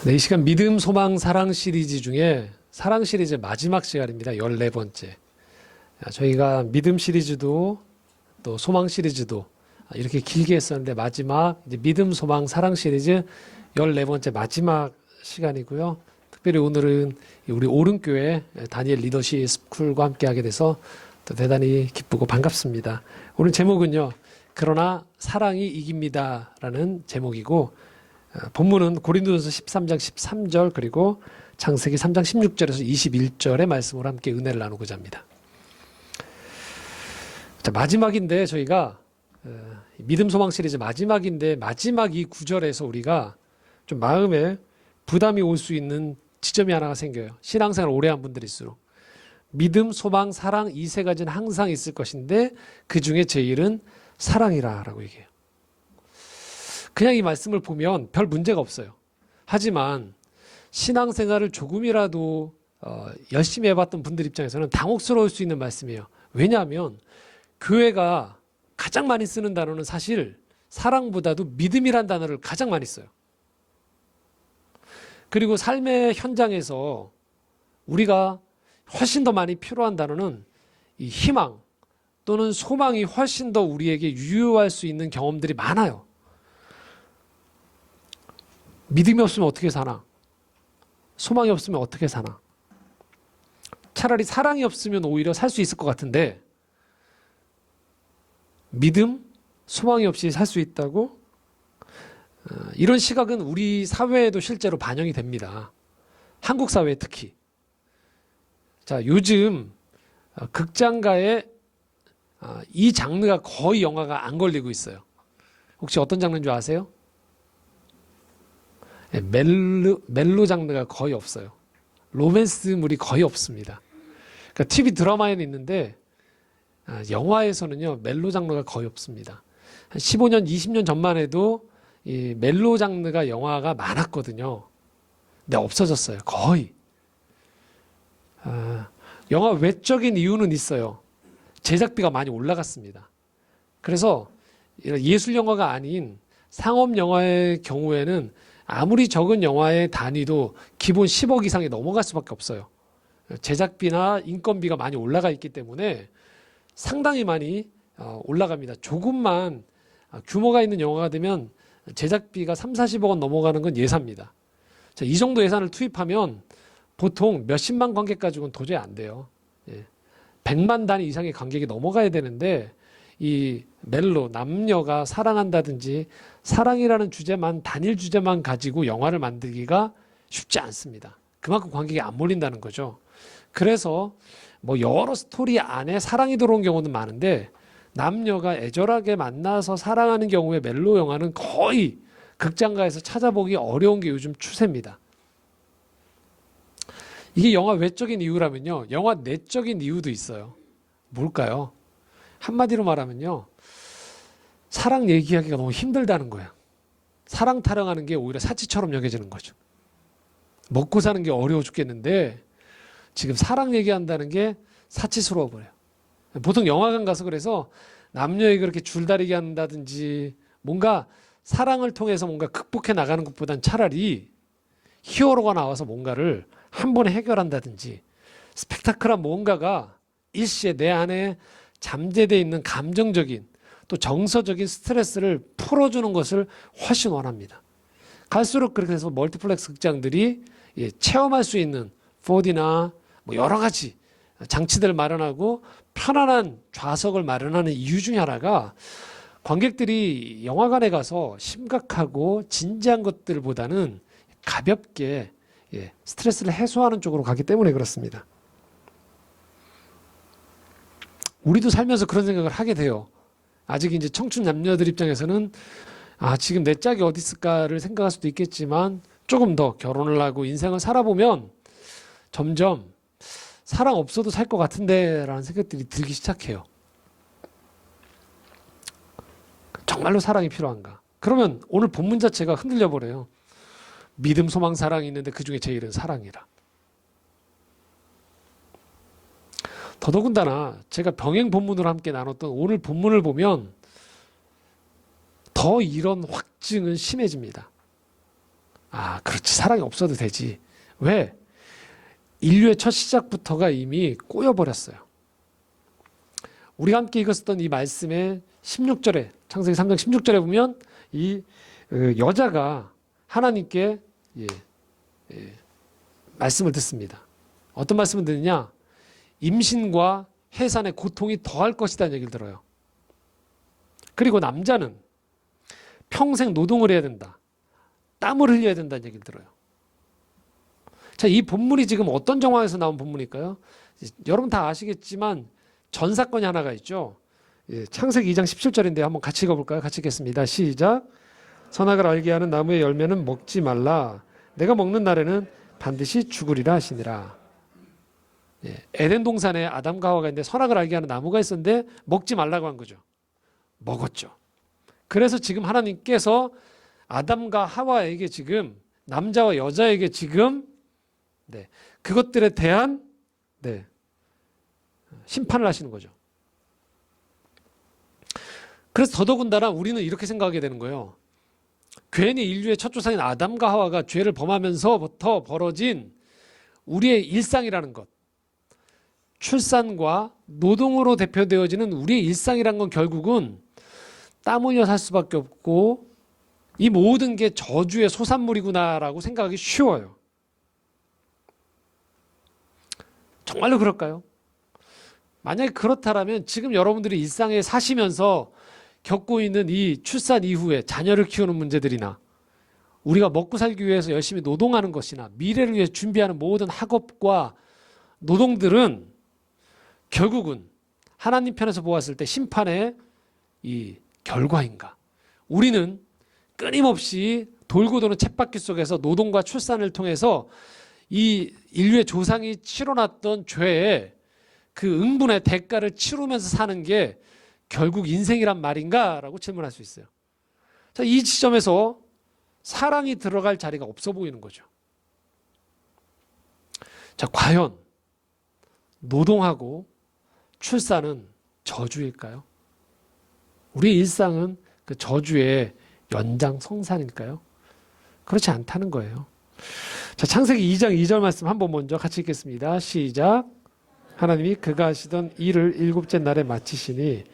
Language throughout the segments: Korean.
네, 이 시간 믿음, 소망, 사랑 시리즈 중에 사랑 시리즈 마지막 시간입니다. 14번째. 저희가 믿음 시리즈도 또 소망 시리즈도 이렇게 길게 했었는데 마지막 이제 믿음, 소망, 사랑 시리즈 14번째 마지막 시간이고요. 특별히 오늘은 우리 오른교회 다니엘 리더십 스쿨과 함께 하게 돼서 또 대단히 기쁘고 반갑습니다. 오늘 제목은요. 그러나 사랑이 이깁니다 라는 제목이고 본문은 고린도전서 13장 13절 그리고 창세기 3장 16절에서 21절의 말씀으로 함께 은혜를 나누고자 합니다. 자, 마지막인데 저희가 믿음 소망 시리즈 마지막인데 마지막 이 구절에서 우리가 좀 마음에 부담이 올 수 있는 지점이 하나가 생겨요. 신앙생활 오래 한 분들일수록 믿음, 소망, 사랑 이 세 가지는 항상 있을 것인데 그 중에 제일은 사랑이라 라고 얘기해요. 그냥 이 말씀을 보면 별 문제가 없어요. 하지만 신앙생활을 조금이라도 열심히 해봤던 분들 입장에서는 당혹스러울 수 있는 말씀이에요. 왜냐하면 교회가 가장 많이 쓰는 단어는 사실 사랑보다도 믿음이란 단어를 가장 많이 써요. 그리고 삶의 현장에서 우리가 훨씬 더 많이 필요한 단어는 이 희망 또는 소망이 훨씬 더 우리에게 유효할 수 있는 경험들이 많아요. 믿음이 없으면 어떻게 사나? 소망이 없으면 어떻게 사나? 차라리 사랑이 없으면 오히려 살 수 있을 것 같은데 믿음, 소망이 없이 살 수 있다고? 이런 시각은 우리 사회에도 실제로 반영이 됩니다. 한국 사회에 특히. 자, 요즘 극장가에 이 장르가 거의 영화가 안 걸리고 있어요. 혹시 어떤 장르인 줄 아세요? 멜로 장르가 거의 없어요. 로맨스물이 거의 없습니다. 그러니까 TV 드라마에는 있는데 영화에서는요 멜로 장르가 거의 없습니다. 한 15년, 20년 전만 해도 이 멜로 장르가 영화가 많았거든요. 근데 없어졌어요. 거의. 영화 외적인 이유는 있어요. 제작비가 많이 올라갔습니다. 그래서 예술 영화가 아닌 상업 영화의 경우에는 아무리 적은 영화의 단위도 기본 10억 이상이 넘어갈 수밖에 없어요. 제작비나 인건비가 많이 올라가 있기 때문에 상당히 많이 올라갑니다. 조금만 규모가 있는 영화가 되면 제작비가 3, 40억 원 넘어가는 건 예사입니다. 자, 이 정도 예산을 투입하면 보통 몇십만 관객 가지고는 도저히 안 돼요. 100만 단위 이상의 관객이 넘어가야 되는데 이 멜로, 남녀가 사랑한다든지 사랑이라는 주제만, 단일 주제만 가지고 영화를 만들기가 쉽지 않습니다. 그만큼 관객이 안 몰린다는 거죠. 그래서 뭐 여러 스토리 안에 사랑이 들어온 경우는 많은데 남녀가 애절하게 만나서 사랑하는 경우에 멜로 영화는 거의 극장가에서 찾아보기 어려운 게 요즘 추세입니다. 이게 영화 외적인 이유라면요. 영화 내적인 이유도 있어요. 뭘까요? 한마디로 말하면요. 사랑 얘기하기가 너무 힘들다는 거야. 사랑 타령하는 게 오히려 사치처럼 여겨지는 거죠. 먹고 사는 게 어려워 죽겠는데 지금 사랑 얘기한다는 게 사치스러워 버려요. 보통 영화관 가서 그래서 남녀에게 그렇게 줄다리기 한다든지 뭔가 사랑을 통해서 뭔가 극복해 나가는 것보단 차라리 히어로가 나와서 뭔가를 한 번에 해결한다든지 스펙타클한 뭔가가 일시에 내 안에 잠재되어 있는 감정적인 또 정서적인 스트레스를 풀어주는 것을 훨씬 원합니다. 갈수록 그렇게 해서 멀티플렉스 극장들이 체험할 수 있는 4D나 뭐 여러 가지 장치들을 마련하고 편안한 좌석을 마련하는 이유 중에 하나가 관객들이 영화관에 가서 심각하고 진지한 것들보다는 가볍게 스트레스를 해소하는 쪽으로 가기 때문에 그렇습니다. 우리도 살면서 그런 생각을 하게 돼요. 아직 이제 청춘 남녀들 입장에서는 지금 내 짝이 어디 있을까를 생각할 수도 있겠지만 조금 더 결혼을 하고 인생을 살아보면 점점 사랑 없어도 살 것 같은데 라는 생각들이 들기 시작해요. 정말로 사랑이 필요한가? 그러면 오늘 본문 자체가 흔들려 버려요. 믿음, 소망, 사랑이 있는데 그 중에 제일은 사랑이라. 더더군다나 제가 병행 본문으로 함께 나눴던 오늘 본문을 보면 더 이런 확증은 심해집니다. 아, 그렇지. 사랑이 없어도 되지. 왜? 인류의 첫 시작부터가 이미 꼬여버렸어요. 우리가 함께 읽었던 이 말씀의 16절에, 창세기 3장 16절에 보면 이 여자가 하나님께 말씀을 듣습니다. 어떤 말씀을 듣느냐? 임신과 해산의 고통이 더할 것이라는 얘기를 들어요. 그리고 남자는 평생 노동을 해야 된다. 땀을 흘려야 된다는 얘기를 들어요. 자, 이 본문이 지금 어떤 정황에서 나온 본문일까요? 여러분 다 아시겠지만 전 사건이 하나가 있죠. 창세기 2장 17절인데 한번 같이 읽어볼까요? 같이 읽겠습니다. 시작. 선악을 알게 하는 나무의 열매는 먹지 말라. 내가 먹는 날에는 반드시 죽으리라 하시니라. 에덴 동산에 아담과 하와가 있는데 선악을 알게 하는 나무가 있었는데 먹지 말라고 한 거죠. 먹었죠. 그래서 지금 하나님께서 아담과 하와에게 지금 남자와 여자에게 지금 그것들에 대한 심판을 하시는 거죠. 그래서 더더군다나 우리는 이렇게 생각하게 되는 거예요. 괜히 인류의 첫 조상인 아담과 하와가 죄를 범하면서부터 벌어진 우리의 일상이라는 것, 출산과 노동으로 대표되어지는 우리의 일상이라는 건 결국은 땀 흘려 살 수밖에 없고 이 모든 게 저주의 소산물이구나라고 생각하기 쉬워요. 정말로 그럴까요? 만약에 그렇다면 지금 여러분들이 일상에 사시면서 겪고 있는 이 출산 이후에 자녀를 키우는 문제들이나 우리가 먹고 살기 위해서 열심히 노동하는 것이나 미래를 위해 준비하는 모든 학업과 노동들은 결국은 하나님 편에서 보았을 때 심판의 이 결과인가? 우리는 끊임없이 돌고 도는 쳇바퀴 속에서 노동과 출산을 통해서 이 인류의 조상이 치러놨던 죄의 그 응분의 대가를 치르면서 사는 게 결국 인생이란 말인가? 라고 질문할 수 있어요. 자, 이 지점에서 사랑이 들어갈 자리가 없어 보이는 거죠. 자, 과연 노동하고 출산은 저주일까요? 우리 일상은 그 저주의 연장성산일까요? 그렇지 않다는 거예요. 자, 창세기 2장 2절 말씀 한번 먼저 같이 읽겠습니다. 시작. 하나님이 그가 하시던 일을 일곱째 날에 마치시니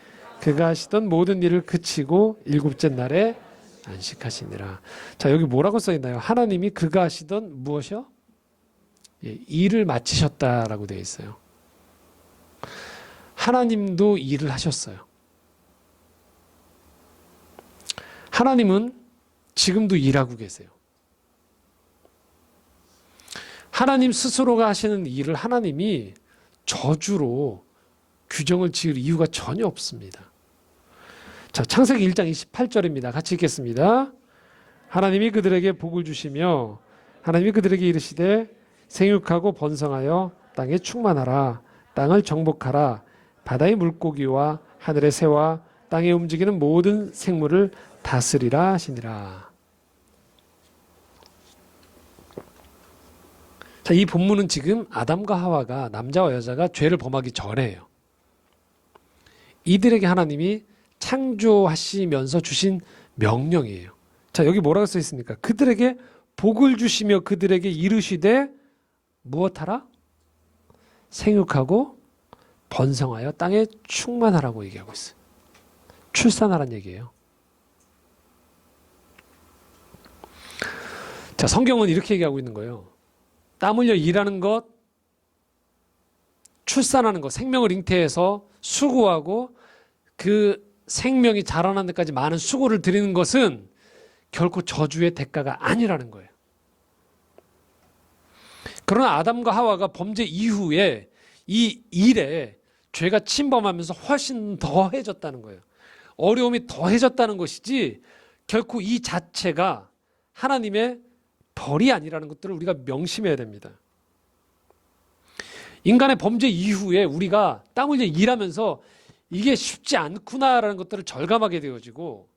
그가 하시던 모든 일을 그치고 일곱째 날에 안식하시니라. 자, 여기 뭐라고 써 있나요? 하나님이 그가 하시던 무엇이요? 일을 마치셨다라고 되어 있어요. 하나님도 일을 하셨어요. 하나님은 지금도 일하고 계세요. 하나님 스스로가 하시는 일을 하나님이 저주로 규정을 지을 이유가 전혀 없습니다. 자, 창세기 1장 28절입니다. 같이 읽겠습니다. 하나님이 그들에게 복을 주시며 하나님이 그들에게 이르시되 생육하고 번성하여 땅에 충만하라. 땅을 정복하라. 바다의 물고기와 하늘의 새와 땅에 움직이는 모든 생물을 다스리라 하시니라. 자, 이 본문은 지금 아담과 하와가 남자와 여자가 죄를 범하기 전에요. 이들에게 하나님이 창조하시면서 주신 명령이에요. 자, 여기 뭐라고 써 있습니까? 그들에게 복을 주시며 그들에게 이르시되 무엇하라? 생육하고 번성하여 땅에 충만하라고 얘기하고 있어요. 출산하라는 얘기예요. 자, 성경은 이렇게 얘기하고 있는 거예요. 땀 흘려 일하는 것, 출산하는 것, 생명을 잉태해서 수고하고 그 생명이 자라나는 데까지 많은 수고를 드리는 것은 결코 저주의 대가가 아니라는 거예요. 그러나 아담과 하와가 범죄 이후에 이 일에 죄가 침범하면서 훨씬 더해졌다는 거예요. 어려움이 더해졌다는 것이지 결코 이 자체가 하나님의 벌이 아니라는 것들을 우리가 명심해야 됩니다. 인간의 범죄 이후에 우리가 땀 흘려 일하면서 이게 쉽지 않구나라는 것들을 절감하게 되어지고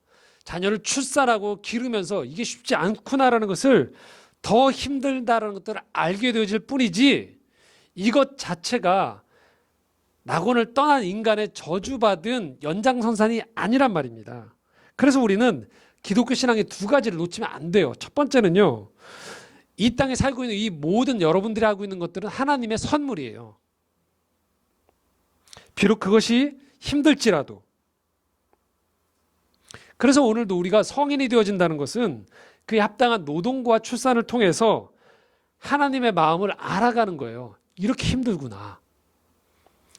자녀를 출산하고 기르면서 이게 쉽지 않구나라는 것을 더 힘들다라는 것들을 알게 되어질 뿐이지 이것 자체가 낙원을 떠난 인간의 저주받은 연장선상이 아니란 말입니다. 그래서 우리는 기독교 신앙의 두 가지를 놓치면 안 돼요. 첫 번째는요, 이 땅에 살고 있는 이 모든 여러분들이 하고 있는 것들은 하나님의 선물이에요. 비록 그것이 힘들지라도. 그래서 오늘도 우리가 성인이 되어진다는 것은 그에 합당한 노동과 출산을 통해서 하나님의 마음을 알아가는 거예요. 이렇게 힘들구나.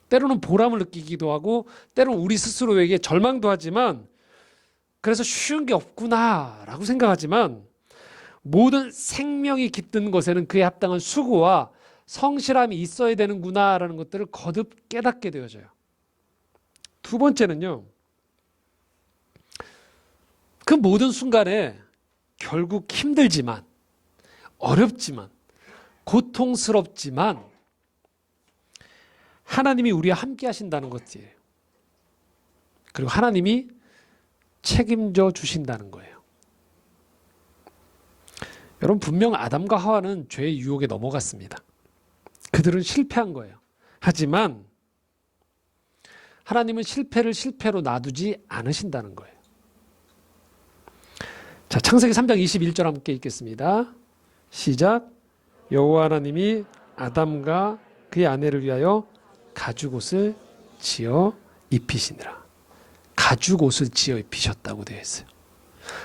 때로는 보람을 느끼기도 하고 때로는 우리 스스로에게 절망도 하지만 그래서 쉬운 게 없구나라고 생각하지만 모든 생명이 깃든 것에는 그에 합당한 수고와 성실함이 있어야 되는구나라는 것들을 거듭 깨닫게 되어져요. 두 번째는요, 그 모든 순간에 결국 힘들지만 어렵지만 고통스럽지만 하나님이 우리와 함께 하신다는 것이에요. 그리고 하나님이 책임져 주신다는 거예요. 여러분, 분명 아담과 하와는 죄의 유혹에 넘어갔습니다. 그들은 실패한 거예요. 하지만 하나님은 실패를 실패로 놔두지 않으신다는 거예요. 자, 창세기 3장 21절 함께 읽겠습니다. 시작. 여호와 하나님이 아담과 그의 아내를 위하여 가죽옷을 지어 입히시니라. 가죽옷을 지어 입히셨다고 되어 있어요.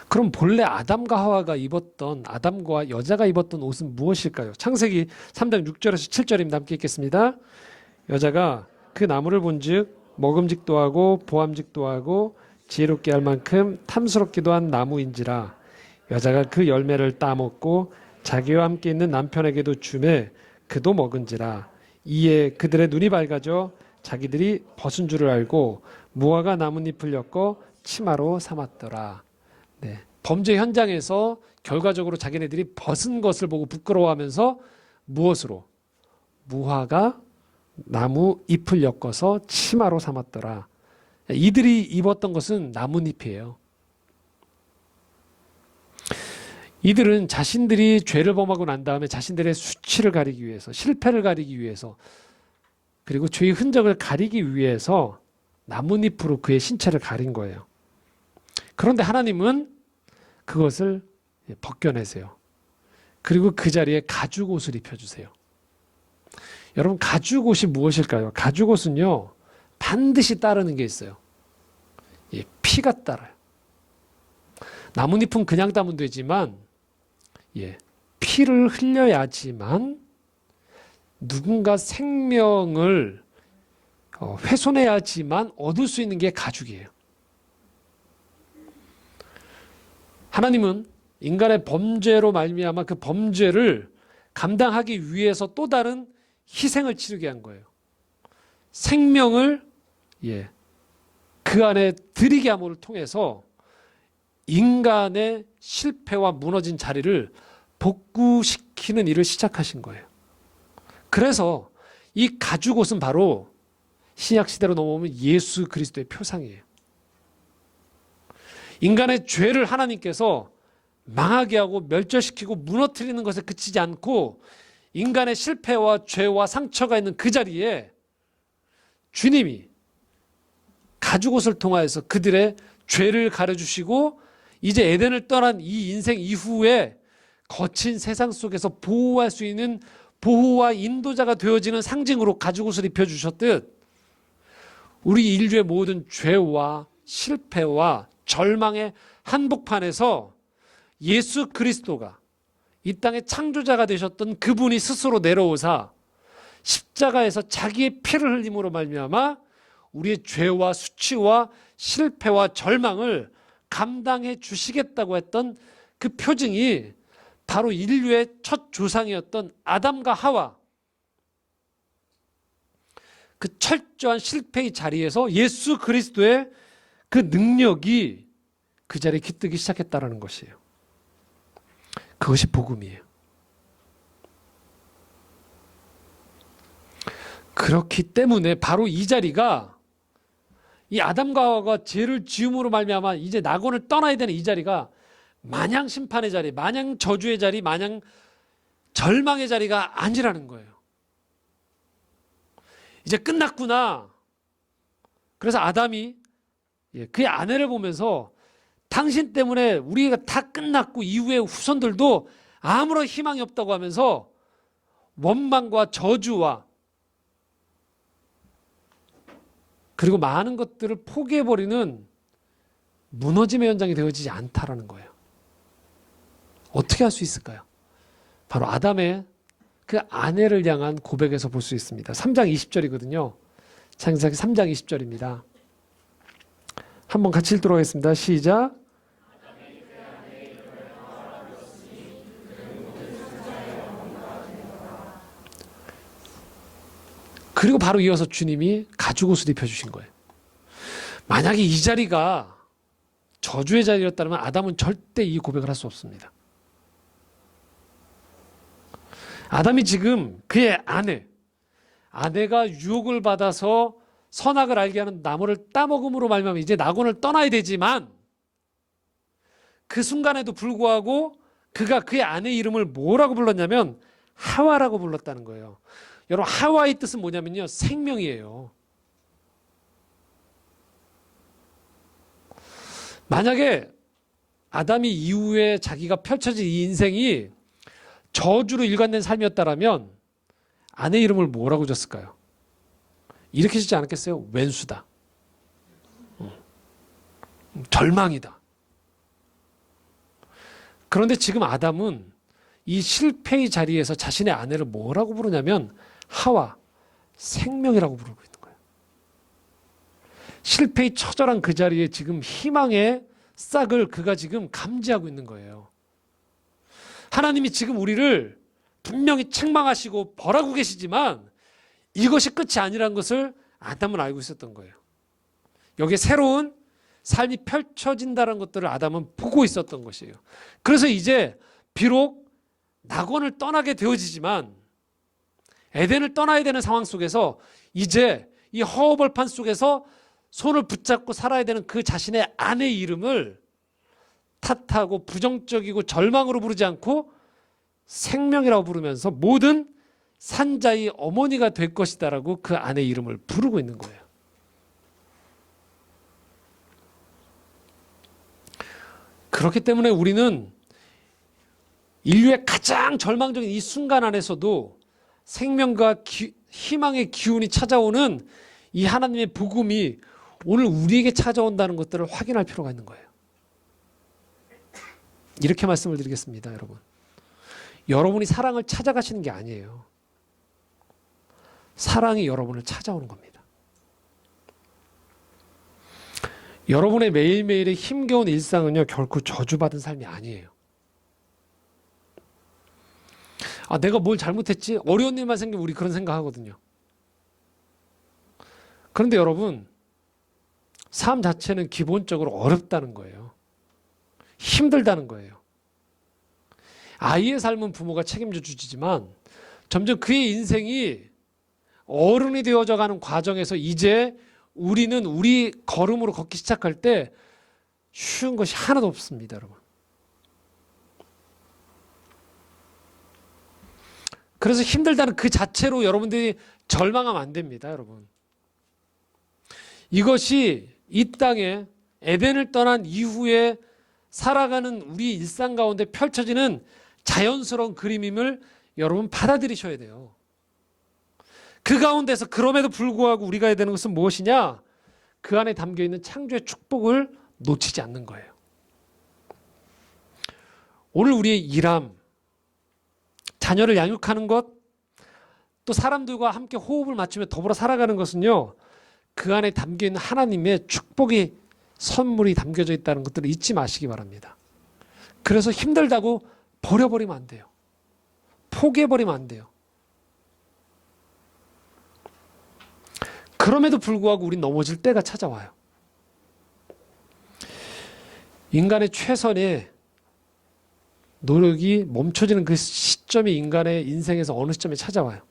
그럼 본래 아담과 하와가 입었던, 아담과 여자가 입었던 옷은 무엇일까요? 창세기 3장 6절에서 7절입니다. 함께 읽겠습니다. 여자가 그 나무를 본즉 먹음직도 하고 보암직도 하고 지혜롭게 할 만큼 탐스럽기도 한 나무인지라. 여자가 그 열매를 따먹고 자기와 함께 있는 남편에게도 주매 그도 먹은지라. 이에 그들의 눈이 밝아져 자기들이 벗은 줄을 알고 무화과 나뭇잎을 엮어 치마로 삼았더라. 네. 범죄 현장에서 결과적으로 자기네들이 벗은 것을 보고 부끄러워하면서 무엇으로? 무화과 나무 잎을 엮어서 치마로 삼았더라. 이들이 입었던 것은 나뭇잎이에요. 이들은 자신들이 죄를 범하고 난 다음에 자신들의 수치를 가리기 위해서, 실패를 가리기 위해서, 그리고 죄의 흔적을 가리기 위해서 나뭇잎으로 그의 신체를 가린 거예요. 그런데 하나님은 그것을 벗겨내세요. 그리고 그 자리에 가죽옷을 입혀주세요. 여러분, 가죽옷이 무엇일까요? 가죽옷은요, 반드시 따르는 게 있어요. 피가 따라요. 나뭇잎은 그냥 따면 되지만 피를 흘려야지만 누군가 생명을 훼손해야지만 얻을 수 있는 게 가죽이에요. 하나님은 인간의 범죄로 말미암아 그 범죄를 감당하기 위해서 또 다른 희생을 치르게 한 거예요. 생명을 그 안에 들이게 함을 통해서 인간의 실패와 무너진 자리를 복구시키는 일을 시작하신 거예요. 그래서 이 가죽옷은 바로 신약 시대로 넘어오면 예수 그리스도의 표상이에요. 인간의 죄를 하나님께서 망하게 하고 멸절시키고 무너뜨리는 것에 그치지 않고 인간의 실패와 죄와 상처가 있는 그 자리에 주님이 가죽옷을 통하여서 그들의 죄를 가려주시고 이제 에덴을 떠난 이 인생 이후에 거친 세상 속에서 보호할 수 있는 보호와 인도자가 되어지는 상징으로 가죽옷을 입혀주셨듯 우리 인류의 모든 죄와 실패와 절망의 한복판에서 예수 그리스도가 이 땅의 창조자가 되셨던 그분이 스스로 내려오사 십자가에서 자기의 피를 흘림으로 말미암아 우리의 죄와 수치와 실패와 절망을 감당해 주시겠다고 했던 그 표징이 바로 인류의 첫 조상이었던 아담과 하와, 그 철저한 실패의 자리에서 예수 그리스도의 그 능력이 그 자리에 깃들기 시작했다는 것이에요. 그것이 복음이에요. 그렇기 때문에 바로 이 자리가 이 아담과 하와가 죄를 지음으로 말미암아 이제 낙원을 떠나야 되는 이 자리가 마냥 심판의 자리, 마냥 저주의 자리, 마냥 절망의 자리가 아니라는 거예요. 이제 끝났구나. 그래서 아담이 그의 아내를 보면서 당신 때문에 우리가 다 끝났고 이후에 후손들도 아무런 희망이 없다고 하면서 원망과 저주와 그리고 많은 것들을 포기해버리는 무너짐의 현장이 되어지지 않다라는 거예요. 어떻게 할 수 있을까요? 바로 아담의 그 아내를 향한 고백에서 볼 수 있습니다. 3장 20절이거든요. 창세기 3장 20절입니다. 한번 같이 읽도록 하겠습니다. 시작. 그리고 바로 이어서 주님이 가죽옷을 입혀주신 거예요. 만약에 이 자리가 저주의 자리였다면 아담은 절대 이 고백을 할 수 없습니다. 아담이 지금 그의 아내가 유혹을 받아서 선악을 알게 하는 나무를 따먹음으로 말미암아 이제 낙원을 떠나야 되지만 그 순간에도 불구하고 그가 그의 아내 이름을 뭐라고 불렀냐면 하와라고 불렀다는 거예요. 여러분, 하와의 뜻은 뭐냐면요, 생명이에요. 만약에 아담이 이후에 자기가 펼쳐진 이 인생이 저주로 일관된 삶이었다면 아내 이름을 뭐라고 줬을까요? 이렇게 짓지 않았겠어요? 왼수다. 절망이다. 그런데 지금 아담은 이 실패의 자리에서 자신의 아내를 뭐라고 부르냐면 하와, 생명이라고 부르고 있는 거예요. 실패의 처절한 그 자리에 지금 희망의 싹을 그가 지금 감지하고 있는 거예요. 하나님이 지금 우리를 분명히 책망하시고 벌하고 계시지만 이것이 끝이 아니라는 것을 아담은 알고 있었던 거예요. 여기에 새로운 삶이 펼쳐진다는 것들을 아담은 보고 있었던 것이에요. 그래서 이제 비록 낙원을 떠나게 되어지지만 에덴을 떠나야 되는 상황 속에서 이제 이 허허벌판 속에서 손을 붙잡고 살아야 되는 그 자신의 아내의 이름을 탓하고 부정적이고 절망으로 부르지 않고 생명이라고 부르면서 모든 산자의 어머니가 될 것이다라고 그 아내의 이름을 부르고 있는 거예요. 그렇기 때문에 우리는 인류의 가장 절망적인 이 순간 안에서도 생명과 희망의 기운이 찾아오는 이 하나님의 복음이 오늘 우리에게 찾아온다는 것들을 확인할 필요가 있는 거예요. 이렇게 말씀을 드리겠습니다, 여러분. 여러분이 사랑을 찾아가시는 게 아니에요. 사랑이 여러분을 찾아오는 겁니다. 여러분의 매일매일의 힘겨운 일상은요, 결코 저주받은 삶이 아니에요. 아, 내가 뭘 잘못했지? 어려운 일만 생기면 우리 그런 생각하거든요. 그런데 여러분, 삶 자체는 기본적으로 어렵다는 거예요. 힘들다는 거예요. 아이의 삶은 부모가 책임져 주지만 점점 그의 인생이 어른이 되어져 가는 과정에서 이제 우리는 우리 걸음으로 걷기 시작할 때 쉬운 것이 하나도 없습니다, 여러분. 그래서 힘들다는 그 자체로 여러분들이 절망하면 안 됩니다, 여러분. 이것이 이 땅에 에덴을 떠난 이후에 살아가는 우리 일상 가운데 펼쳐지는 자연스러운 그림임을 여러분 받아들이셔야 돼요. 그 가운데서 그럼에도 불구하고 우리가 해야 되는 것은 무엇이냐? 그 안에 담겨있는 창조의 축복을 놓치지 않는 거예요. 오늘 우리의 일함, 자녀를 양육하는 것, 또 사람들과 함께 호흡을 맞추며 더불어 살아가는 것은요, 그 안에 담겨있는 하나님의 축복이 선물이 담겨져 있다는 것들을 잊지 마시기 바랍니다. 그래서 힘들다고 버려버리면 안 돼요. 포기해버리면 안 돼요. 그럼에도 불구하고 우린 넘어질 때가 찾아와요. 인간의 최선의 노력이 멈춰지는 그 시점이 인간의 인생에서 어느 시점에 찾아와요.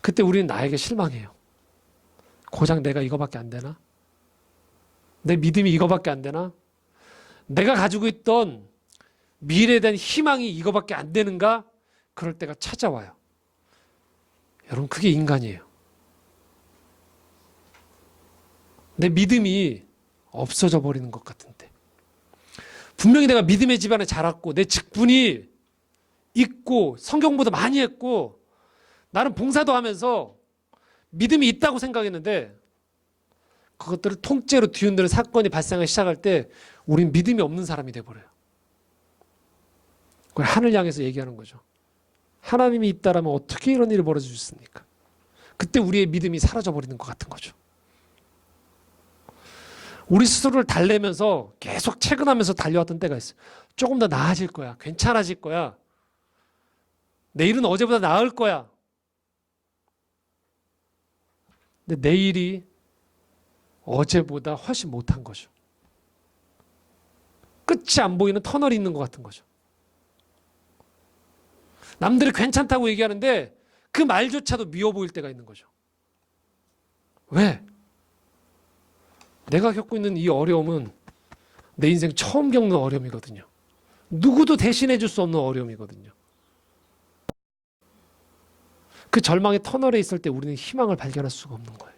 그때 우리는 나에게 실망해요. 고작 내가 이거밖에 안 되나? 내 믿음이 이거밖에 안 되나? 내가 가지고 있던 미래에 대한 희망이 이거밖에 안 되는가? 그럴 때가 찾아와요. 여러분, 그게 인간이에요. 내 믿음이 없어져 버리는 것 같은데. 분명히 내가 믿음의 집안에 자랐고 내 직분이 있고 성경보다 많이 했고 나는 봉사도 하면서 믿음이 있다고 생각했는데 그것들을 통째로 뒤흔드는 사건이 발생하기 시작할 때 우린 믿음이 없는 사람이 돼버려요. 그걸 하늘 향해서 얘기하는 거죠. 하나님이 있다라면 어떻게 이런 일이 벌어질 수 있습니까? 그때 우리의 믿음이 사라져버리는 것 같은 거죠. 우리 스스로를 달래면서 계속 채근하면서 달려왔던 때가 있어요. 조금 더 나아질 거야. 괜찮아질 거야. 내일은 어제보다 나을 거야. 근데 내일이 어제보다 훨씬 못한 거죠. 끝이 안 보이는 터널이 있는 것 같은 거죠. 남들이 괜찮다고 얘기하는데 그 말조차도 미워 보일 때가 있는 거죠. 왜? 내가 겪고 있는 이 어려움은 내 인생 처음 겪는 어려움이거든요. 누구도 대신해 줄 수 없는 어려움이거든요. 그 절망의 터널에 있을 때 우리는 희망을 발견할 수가 없는 거예요.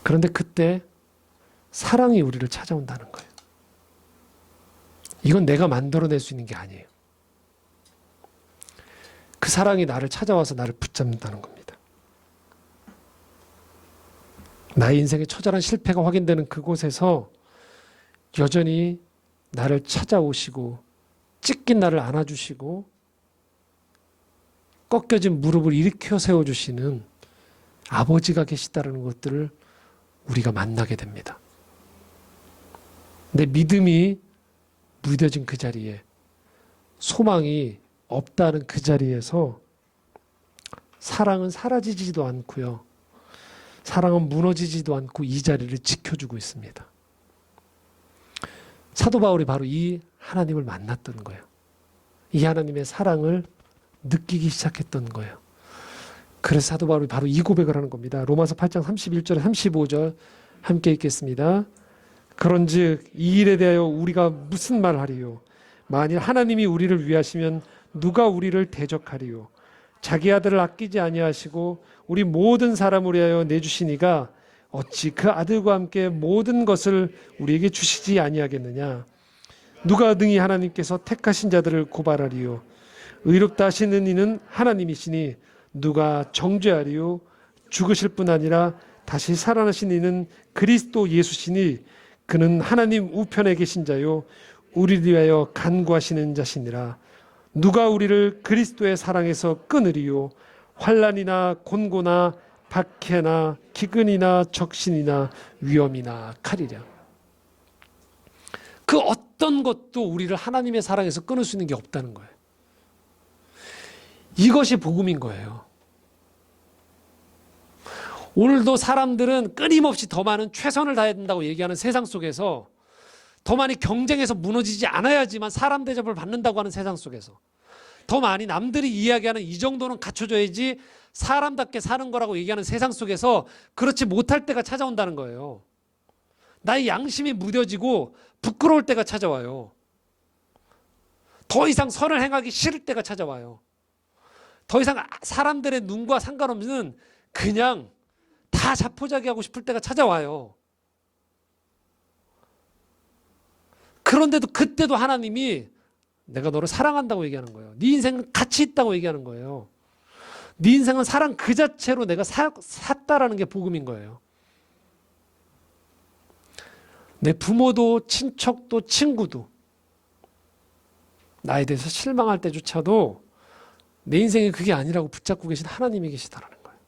그런데 그때 사랑이 우리를 찾아온다는 거예요. 이건 내가 만들어낼 수 있는 게 아니에요. 그 사랑이 나를 찾아와서 나를 붙잡는다는 겁니다. 나의 인생의 처절한 실패가 확인되는 그곳에서 여전히 나를 찾아오시고 찢긴 나를 안아주시고 꺾여진 무릎을 일으켜 세워주시는 아버지가 계시다는 것들을 우리가 만나게 됩니다. 내 믿음이 무뎌진 그 자리에 소망이 없다는 그 자리에서 사랑은 사라지지도 않고요. 사랑은 무너지지도 않고 이 자리를 지켜주고 있습니다. 사도 바울이 바로 이 하나님을 만났던 거예요. 이 하나님의 사랑을 느끼기 시작했던 거예요. 그래서 사도 바울이 바로 이 고백을 하는 겁니다. 로마서 8장 31절 35절 함께 읽겠습니다. 그런즉 이 일에 대하여 우리가 무슨 말하리요? 만일 하나님이 우리를 위하시면 누가 우리를 대적하리요? 자기 아들을 아끼지 아니하시고 우리 모든 사람을 위하여 내주시니가 어찌 그 아들과 함께 모든 것을 우리에게 주시지 아니하겠느냐? 누가 능히 하나님께서 택하신 자들을 고발하리요? 의롭다 하시는 이는 하나님이시니 누가 정죄하리요? 죽으실 뿐 아니라 다시 살아나신 이는 그리스도 예수시니 그는 하나님 우편에 계신 자요 우리를 위하여 간구하시는 자시니라. 누가 우리를 그리스도의 사랑에서 끊으리요? 환난이나 곤고나 박해나 기근이나 적신이나 위험이나 칼이랴. 그 어떤 것도 우리를 하나님의 사랑에서 끊을 수 있는 게 없다는 거예요. 이것이 복음인 거예요. 오늘도 사람들은 끊임없이 더 많은 최선을 다해야 된다고 얘기하는 세상 속에서 더 많이 경쟁해서 무너지지 않아야지만 사람 대접을 받는다고 하는 세상 속에서 더 많이 남들이 이야기하는 이 정도는 갖춰줘야지 사람답게 사는 거라고 얘기하는 세상 속에서 그렇지 못할 때가 찾아온다는 거예요. 나의 양심이 무뎌지고 부끄러울 때가 찾아와요. 더 이상 선을 행하기 싫을 때가 찾아와요. 더 이상 사람들의 눈과 상관없는 그냥 다 자포자기하고 싶을 때가 찾아와요. 그런데도 그때도 하나님이 내가 너를 사랑한다고 얘기하는 거예요. 네 인생은 가치 있다고 얘기하는 거예요. 네 인생은 사랑 그 자체로 내가 샀다라는 게 복음인 거예요. 내 부모도 친척도 친구도 나에 대해서 실망할 때조차도 내 인생이 그게 아니라고 붙잡고 계신 하나님이 계시다라는 거예요.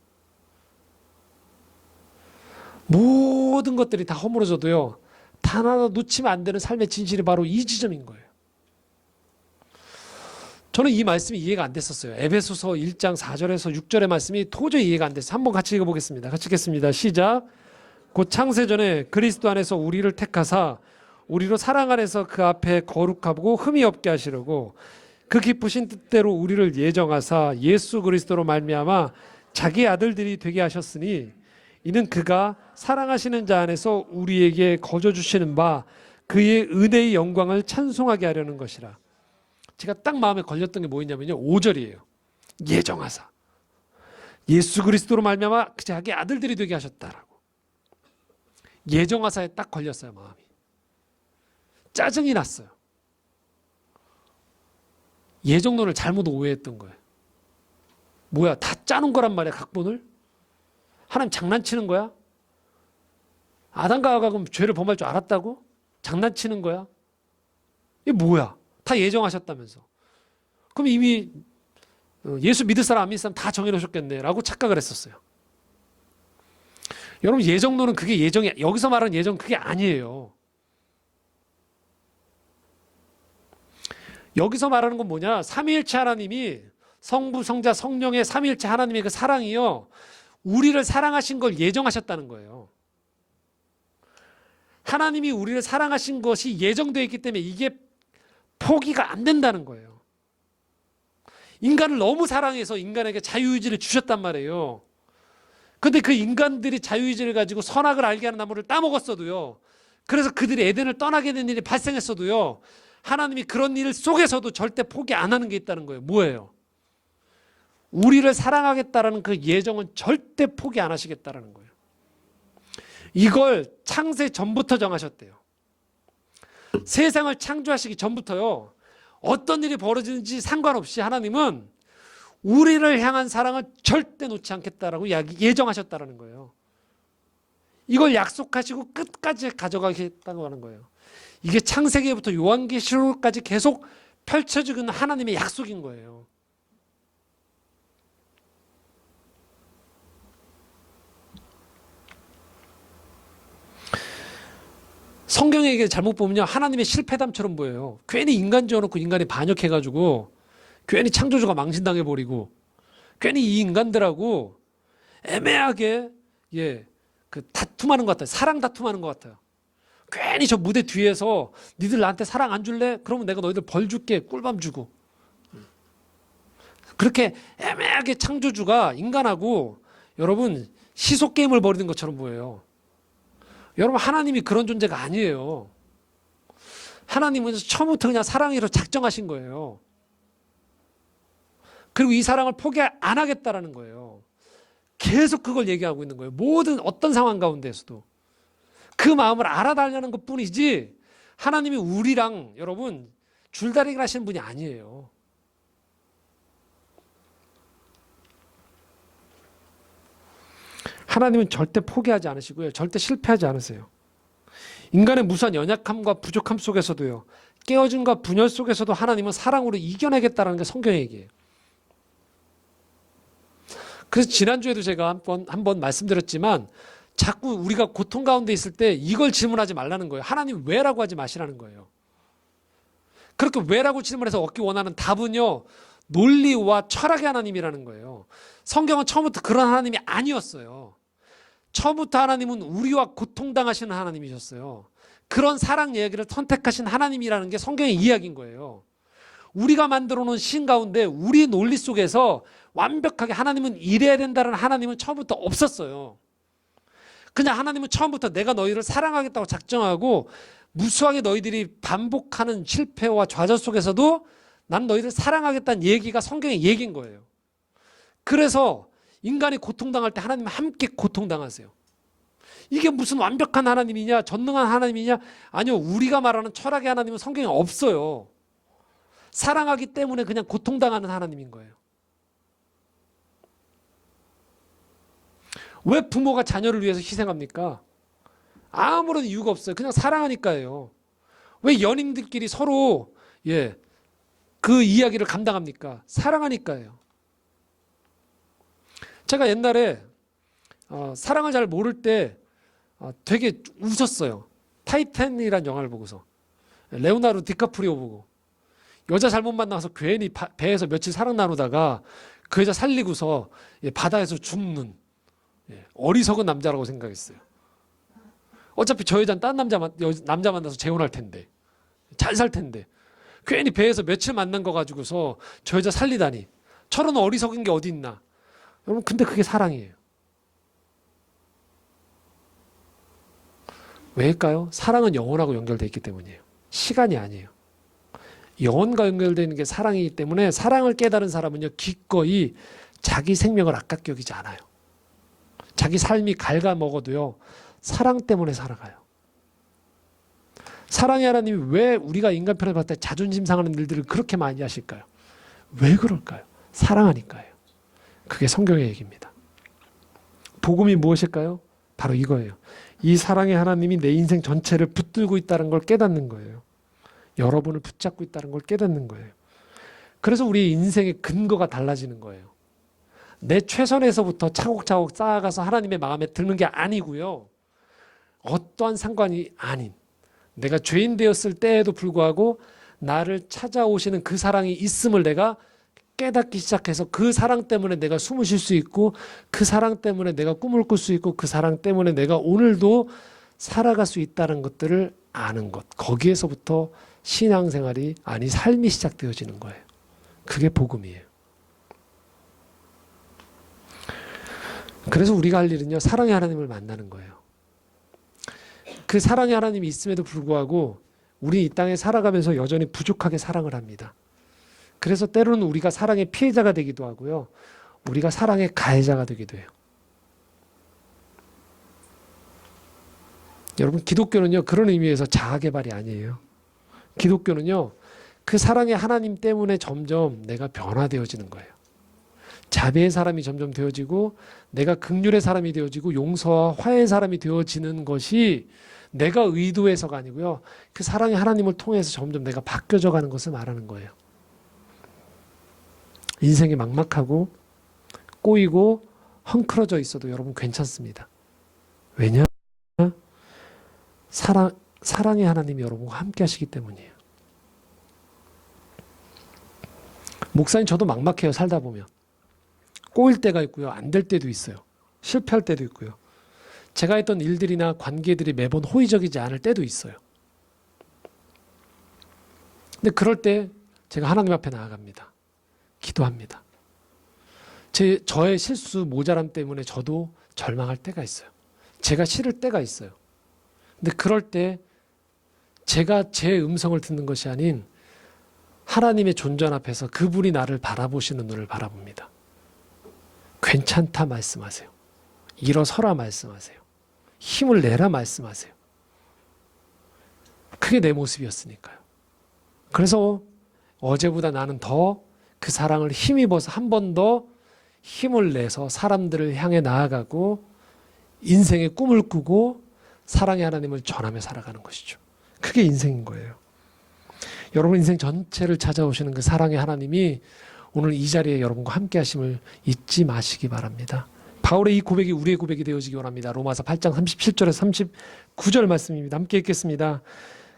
모든 것들이 다 허물어져도요. 단 하나 놓치면 안 되는 삶의 진실이 바로 이 지점인 거예요. 저는 이 말씀이 이해가 안 됐었어요. 에베소서 1장 4절에서 6절의 말씀이 도저히 이해가 안 됐어요. 한번 같이 읽어보겠습니다. 같이 읽겠습니다. 시작. 곧 창세전에 그리스도 안에서 우리를 택하사 우리로 사랑 안에서 그 앞에 거룩하고 흠이 없게 하시려고 그 기쁘신 뜻대로 우리를 예정하사 예수 그리스도로 말미암아 자기 아들들이 되게 하셨으니 이는 그가 사랑하시는 자 안에서 우리에게 거저 주시는 바 그의 은혜의 영광을 찬송하게 하려는 것이라. 제가 딱 마음에 걸렸던 게 뭐였냐면요. 5절이에요. 예정하사 예수 그리스도로 말미암아 자기 아들들이 되게 하셨다라고. 예정화사에 딱 걸렸어요, 마음이. 짜증이 났어요. 예정론을 잘못 오해했던 거예요. 뭐야, 다 짜는 거란 말이야, 각본을? 하나님 장난치는 거야? 아담과 하와가 죄를 범할 줄 알았다고? 장난치는 거야? 이게 뭐야? 다 예정하셨다면서. 그럼 이미 예수 믿을 사람 안 믿을 사람 다 정해놓으셨겠네 라고 착각을 했었어요. 여러분, 예정론은 그게 예정이, 여기서 말하는 예정 그게 아니에요. 여기서 말하는 건 뭐냐? 삼위일체 하나님이, 성부, 성자, 성령의 삼위일체 하나님의 그 사랑이요, 우리를 사랑하신 걸 예정하셨다는 거예요. 하나님이 우리를 사랑하신 것이 예정되어 있기 때문에 이게 포기가 안 된다는 거예요. 인간을 너무 사랑해서 인간에게 자유의지를 주셨단 말이에요. 근데 그 인간들이 자유의지를 가지고 선악을 알게 하는 나무를 따먹었어도요, 그래서 그들이 에덴을 떠나게 된 일이 발생했어도요, 하나님이 그런 일 속에서도 절대 포기 안 하는 게 있다는 거예요. 뭐예요? 우리를 사랑하겠다라는 그 예정은 절대 포기 안 하시겠다라는 거예요. 이걸 창세 전부터 정하셨대요. 세상을 창조하시기 전부터요, 어떤 일이 벌어지는지 상관없이 하나님은 우리를 향한 사랑을 절대 놓지 않겠다라고 예정하셨다라는 거예요. 이걸 약속하시고 끝까지 가져가겠다고 하는 거예요. 이게 창세기부터 요한계시록까지 계속 펼쳐지는 하나님의 약속인 거예요. 성경의 얘기를 잘못 보면요, 하나님의 실패담처럼 보여요. 괜히 인간 지어놓고 인간이 반역해가지고 괜히 창조주가 망신당해버리고 괜히 이 인간들하고 애매하게 그 다툼하는 것 같아요. 사랑 다툼하는 것 같아요. 괜히 저 무대 뒤에서 니들 나한테 사랑 안 줄래? 그러면 내가 너희들 벌 줄게. 꿀밤 주고. 그렇게 애매하게 창조주가 인간하고 여러분 시속 게임을 벌이는 것처럼 보여요. 여러분, 하나님이 그런 존재가 아니에요. 하나님은 처음부터 그냥 사랑으로 작정하신 거예요. 그리고 이 사랑을 포기 안 하겠다라는 거예요. 계속 그걸 얘기하고 있는 거예요. 모든 어떤 상황 가운데서도. 그 마음을 알아달라는 것 뿐이지, 하나님이 우리랑 여러분 줄다리기를 하시는 분이 아니에요. 하나님은 절대 포기하지 않으시고요, 절대 실패하지 않으세요. 인간의 무수한 연약함과 부족함 속에서도요, 깨어짐과 분열 속에서도 하나님은 사랑으로 이겨내겠다는 게 성경의 얘기예요. 그래서 지난주에도 제가 한 번 말씀드렸지만, 자꾸 우리가 고통 가운데 있을 때 이걸 질문하지 말라는 거예요. 하나님 왜라고 하지 마시라는 거예요. 그렇게 왜라고 질문해서 얻기 원하는 답은요, 논리와 철학의 하나님이라는 거예요. 성경은 처음부터 그런 하나님이 아니었어요. 처음부터 하나님은 우리와 고통당하시는 하나님이셨어요. 그런 사랑 이야기를 선택하신 하나님이라는 게 성경의 이야기인 거예요. 우리가 만들어 놓은 신 가운데 우리 논리 속에서 완벽하게 하나님은 이래야 된다는 하나님은 처음부터 없었어요. 그냥 하나님은 처음부터 내가 너희를 사랑하겠다고 작정하고 무수하게 너희들이 반복하는 실패와 좌절 속에서도 난 너희를 사랑하겠다는 얘기가 성경의 얘기인 거예요. 그래서 인간이 고통당할 때 하나님은 함께 고통당하세요. 이게 무슨 완벽한 하나님이냐, 전능한 하나님이냐? 아니요, 우리가 말하는 철학의 하나님은 성경에 없어요. 사랑하기 때문에 그냥 고통당하는 하나님인 거예요. 왜 부모가 자녀를 위해서 희생합니까? 아무런 이유가 없어요. 그냥 사랑하니까요. 왜 연인들끼리 서로 그 이야기를 감당합니까? 사랑하니까요. 제가 옛날에 사랑을 잘 모를 때 되게 웃었어요. 타이탄이라는 영화를 보고서. 레오나르도 디카프리오 보고. 여자 잘못 만나서 괜히 배에서 며칠 사랑 나누다가 그 여자 살리고서 바다에서 죽는 어리석은 남자라고 생각했어요. 어차피 저 여자는 딴 남자 만나서 재혼할 텐데, 잘 살 텐데, 괜히 배에서 며칠 만난 거 가지고서 저 여자 살리다니, 저런 어리석은 게 어디 있나. 여러분, 근데 그게 사랑이에요. 왜일까요? 사랑은 영혼하고 연결되어 있기 때문이에요. 시간이 아니에요. 영혼과 연결되어 있는 게 사랑이기 때문에 사랑을 깨달은 사람은요, 기꺼이 자기 생명을 아깝게 여기지 않아요. 자기 삶이 갉아먹어도요, 사랑 때문에 살아가요. 사랑의 하나님이 왜 우리가 인간편을 봤을 때 자존심 상하는 일들을 그렇게 많이 하실까요? 왜 그럴까요? 사랑하니까요. 그게 성경의 얘기입니다. 복음이 무엇일까요? 바로 이거예요. 이 사랑의 하나님이 내 인생 전체를 붙들고 있다는 걸 깨닫는 거예요. 여러분을 붙잡고 있다는 걸 깨닫는 거예요. 그래서 우리 인생의 근거가 달라지는 거예요. 내 최선에서부터 차곡차곡 쌓아가서 하나님의 마음에 드는 게 아니고요. 어떠한 상관이 아닌, 내가 죄인 되었을 때에도 불구하고 나를 찾아오시는 그 사랑이 있음을 내가 깨닫기 시작해서 그 사랑 때문에 내가 숨을 쉴 수 있고 그 사랑 때문에 내가 꿈을 꿀 수 있고 그 사랑 때문에 내가 오늘도 살아갈 수 있다는 것들을 아는 것. 거기에서부터 신앙생활이 아니 삶이 시작되어지는 거예요. 그게 복음이에요. 그래서 우리가 할 일은요. 사랑의 하나님을 만나는 거예요. 그 사랑의 하나님이 있음에도 불구하고 우리 이 땅에 살아가면서 여전히 부족하게 사랑을 합니다. 그래서 때로는 우리가 사랑의 피해자가 되기도 하고요. 우리가 사랑의 가해자가 되기도 해요. 여러분 기독교는요. 그런 의미에서 자아개발이 아니에요. 기독교는요. 그 사랑의 하나님 때문에 점점 내가 변화되어지는 거예요. 자비의 사람이 점점 되어지고 내가 긍휼의 사람이 되어지고 용서와 화해의 사람이 되어지는 것이 내가 의도해서가 아니고요. 그 사랑의 하나님을 통해서 점점 내가 바뀌어져 가는 것을 말하는 거예요. 인생이 막막하고 꼬이고 헝클어져 있어도 여러분 괜찮습니다. 왜냐? 사랑의 하나님이 여러분과 함께 하시기 때문이에요. 목사님 저도 막막해요. 살다 보면. 꼬일 때가 있고요. 안 될 때도 있어요. 실패할 때도 있고요. 제가 했던 일들이나 관계들이 매번 호의적이지 않을 때도 있어요. 근데 그럴 때 제가 하나님 앞에 나아갑니다. 기도합니다. 저의 실수, 모자람 때문에 저도 절망할 때가 있어요. 제가 싫을 때가 있어요. 근데 그럴 때 제가 제 음성을 듣는 것이 아닌 하나님의 존전 앞에서 그분이 나를 바라보시는 눈을 바라봅니다. 괜찮다 말씀하세요. 일어서라 말씀하세요. 힘을 내라 말씀하세요. 그게 내 모습이었으니까요. 그래서 어제보다 나는 더 그 사랑을 힘입어서 한 번 더 힘을 내서 사람들을 향해 나아가고 인생의 꿈을 꾸고 사랑의 하나님을 전하며 살아가는 것이죠. 그게 인생인 거예요. 여러분 인생 전체를 찾아오시는 그 사랑의 하나님이 오늘 이 자리에 여러분과 함께 하심을 잊지 마시기 바랍니다. 바울의 이 고백이 우리의 고백이 되어지기 원합니다. 로마서 8장 37절에서 39절 말씀입니다. 함께 읽겠습니다.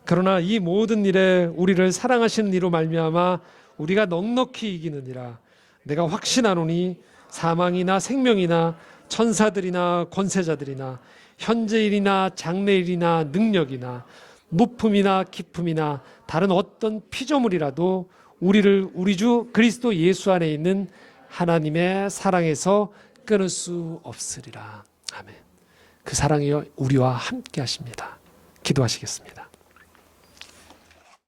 그러나 이 모든 일에 우리를 사랑하시는 이로 말미암아 우리가 넉넉히 이기느니라. 내가 확신하노니 사망이나 생명이나 천사들이나 권세자들이나 현재일이나 장래일이나 능력이나 무품이나 기품이나 다른 어떤 피조물이라도 우리를 우리 주 그리스도 예수 안에 있는 하나님의 사랑에서 끊을 수 없으리라. 아멘. 그 사랑이 우리와 함께 하십니다. 기도하시겠습니다.